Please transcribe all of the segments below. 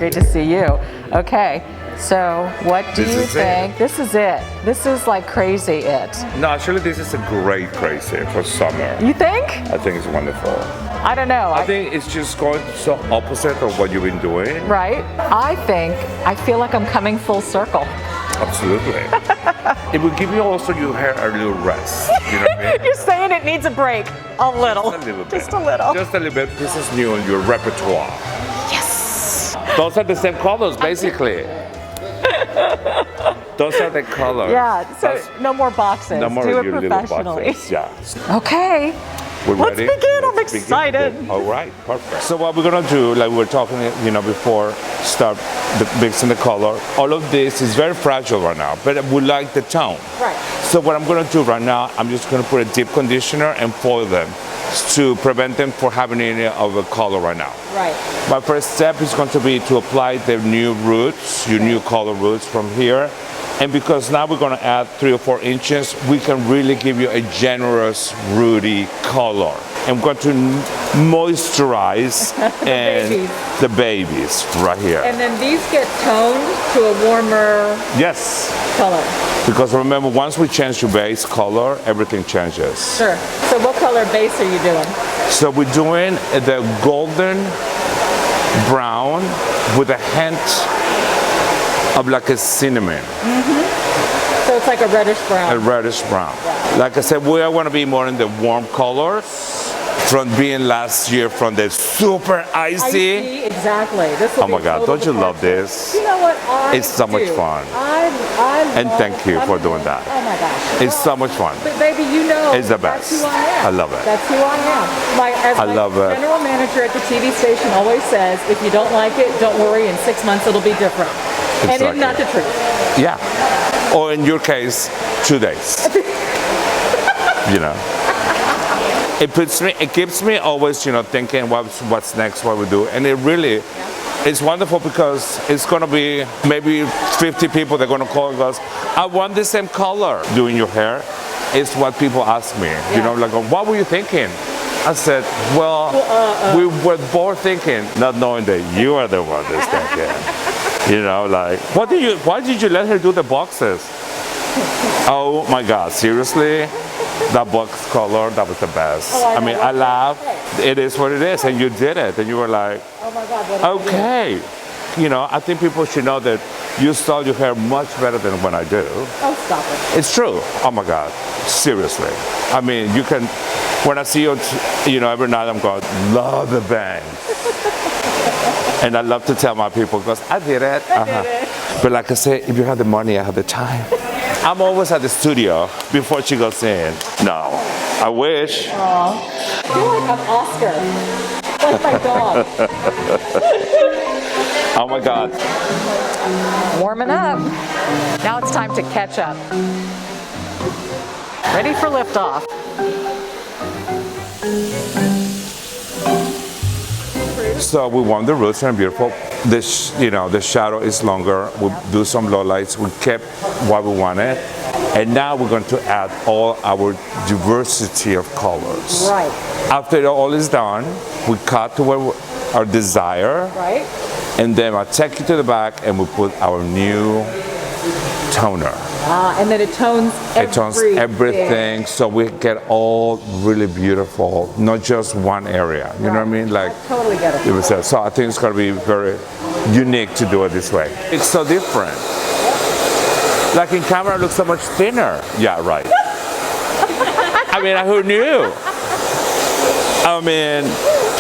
great to see you. Okay, so what do you think? This is it. This is like crazy it. No, actually, this is a great crazy for summer. You think? I think it's wonderful. I don't know. I think it's just going so opposite of what you've been doing. Right? I feel like I'm coming full circle. Absolutely. It will give you also your hair a little rest. You know what I mean? You're saying it needs a break. A little. Just a little bit. Just a little. Just a little bit. This is new in your repertoire. Yes. Those are the same colors, basically. Those are the colors. Yeah, so no more boxes. No more Do it your little professionally. boxes. Yeah. Okay. We're Let's ready? begin. I'm Let's excited. begin. All right, perfect. So what we're gonna do, like we were talking, before start mixing the color. All of this is very fragile right now, but we like the tone. Right. So what I'm gonna do right now, I'm just gonna put a deep conditioner and foil them to prevent them from having any of a color right now. Right. My first step is going to be to apply the new roots, your new color roots from here. And because now we're going to add 3 or 4 inches, we can really give you a generous, rooty color. I'm going to moisturize the babies right here. And then these get toned to a warmer Yes, color. because remember, once we change your base color, everything changes. Sure. So what color base are you doing? So we're doing the golden brown with a hint of like a cinnamon. So it's like a reddish brown. A reddish brown. Yeah. Like I said, we want to be more in the warm colors from being last year from the super icy. Exactly. This will Oh my God, don't you love this? You know what? It's so much fun. And thank you for doing that. Oh my gosh. It's so much fun. But baby, you know, It's the best. That's who I am. I love it. That's who I am. I love it. General manager at the TV station always says, if you don't like it, don't worry. In 6 months, it'll be different. And it's not the truth. Yeah. Or in your case, 2 days. It keeps me always, thinking what's next, what we do. And it really, it's wonderful because it's going to be maybe 50 people that are going to call and goes, I want the same color doing your hair. It's what people ask me, like, what were you thinking? I said, well, we were both thinking, not knowing that you are the one that's thinking. Like, why did you let her do the boxes? Oh my God, seriously? That box color, that was the best. I mean, I laugh. It is what it is, and you did it, and you were like, oh my God, what did okay. I think people should know that you style your hair much better than when I do. Oh, stop it. It's true. Oh my God, seriously. I mean, you can, when I see you, every night I'm going, love the bangs. And I love to tell my people, because I did it. I did it. But like I said, if you have the money, I have the time. I'm always at the studio before she goes in. No, I wish. Aww. I feel like I'm Oscar. Like my dog. Oh my God. Warming up. Now it's time to catch up. Ready for liftoff. So we want the roots and beautiful. This, the shadow is longer. We do some low lights. We kept what we wanted. And now we're going to add all our diversity of colors. Right. After all is done, we cut to our desire. Right. And then I take it to the back and we put our new toner. And then it tones everything. It tones everything, so we get all really beautiful, not just one area. You know what I mean? Like, I totally get it. So I think it's going to be very unique to do it this way. It's so different. Like in camera, it looks so much thinner. Yeah, right. I mean, who knew? I mean,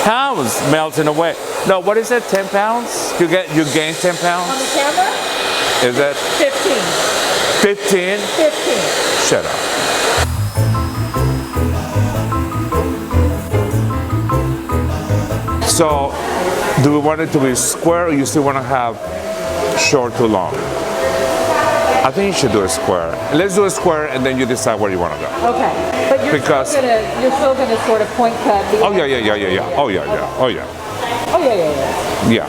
pounds melting away. No, what is it? 10 pounds? You gain 10 pounds? On the camera? Is that 15. 15? 15. Shut up. So, do we want it to be square, or you still want to have short to long? I think you should do a square. Let's do a square, and then you decide where you want to go. Okay, but you're still gonna sort of point cut. Oh yeah. Oh yeah. Oh yeah. Yeah.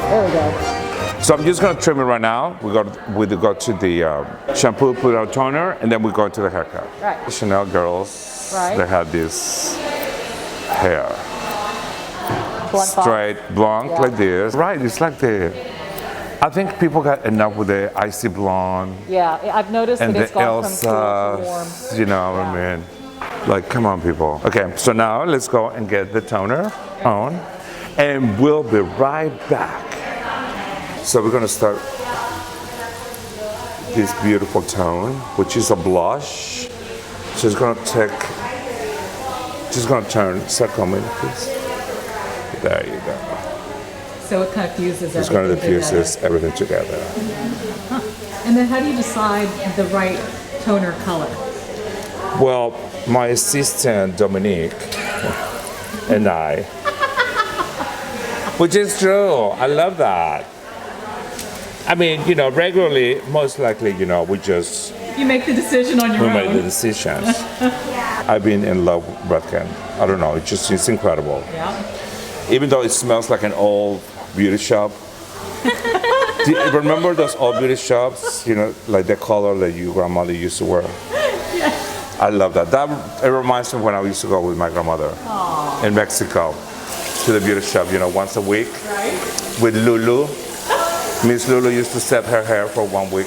There we So I'm just gonna trim it right now. We go to the shampoo, put our toner, and then we go into the haircut. Right. Chanel girls, Right. they have this hair. Blunt bob. Straight, blonde, Yeah. like this. Right, it's like I think people got enough with the icy blonde Yeah, I've noticed and that it's the gone from cool to warm. Elsas, you know what I mean? Like, come on, people. Okay, so now let's go and get the toner on, and we'll be right back. So we're gonna start this beautiful tone, which is a blush. So it's gonna turn, start coming, please. There you go. So it kind of fuses It's gonna everything diffuse together. this, everything together. And then how do you decide the right toner color? Well, my assistant Dominique and I, which is true, I love that. I mean, you know, regularly, most likely, you know, we You make the decision on your make the own. decisions. I've been in love with REDKEN. I don't know, it's incredible. Yeah. Even though it smells like an old beauty shop. Do you remember those old beauty shops, you know, like the color that your grandmother used to wear? I love that. It reminds me when I used to go with my grandmother in Mexico to the beauty shop, you know, once a week with Lulu. Miss Lulu used to set her hair for 1 week.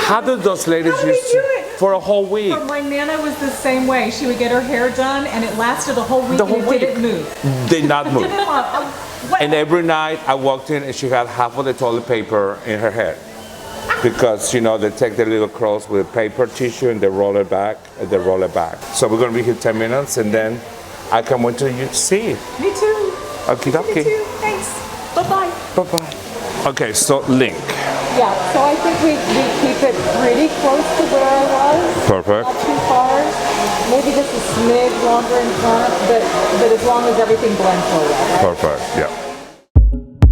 How did those ladies How do they used do to? it? For a whole week. But my Nana was the same way. She would get her hair done, and it lasted a whole week, The whole and it didn't move. Did not move. What? And every night I walked in and she had half of the toilet paper in her head. Because, you know, they take the little curls with paper tissue and they roll it back and they roll it back. So we're going to be here 10 minutes and then I can wait till you see. Me too. Okie Me dokie. too. Thanks. Bye-bye. Bye-bye. Okay, so link. Yeah, so I think we keep it pretty close to where I was. Perfect. Not too far. Maybe just a smidge longer in front, but as long as everything blends so well, right? Perfect, yeah.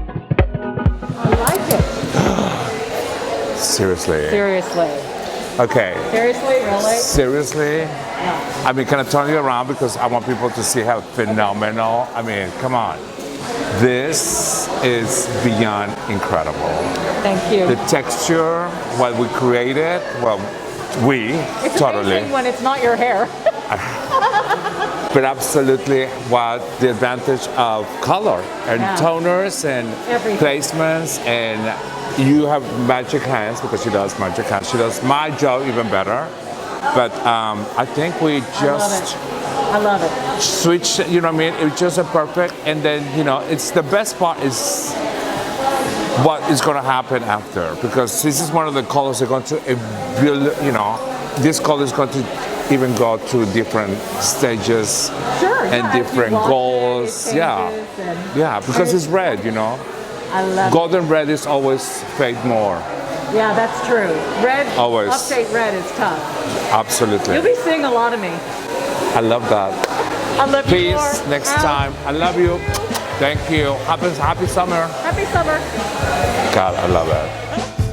I like it. Seriously. Seriously. Okay. Seriously, really? Seriously? Yeah. I mean, can I turn you around because I want people to see how phenomenal. I mean, come on. This is beyond incredible. Thank you. The texture, what we created, well, It's totally. amazing when it's not your hair. But absolutely what the advantage of color and Yeah. toners and Everything. placements, and you have magic hands because she does magic hands. She does my job even better. But I think we just I love it. switch, you know what I mean? It's just a perfect, and then, you know, it's the best part is what is going to happen after, because this is one of the colors they're going to, you know, this color is going to even go to different stages Sure. and yeah, as you different wash it, goals. it Yeah, changes and- yeah, because it's red, you know. I love it. Golden red is always fade more. Yeah, that's true. Red, Always. update red is tough. Absolutely. You'll be seeing a lot of me. I love that. I love you Peace more. next Al, time. I love you. Thank you. Happy summer. Happy summer. God, I love it.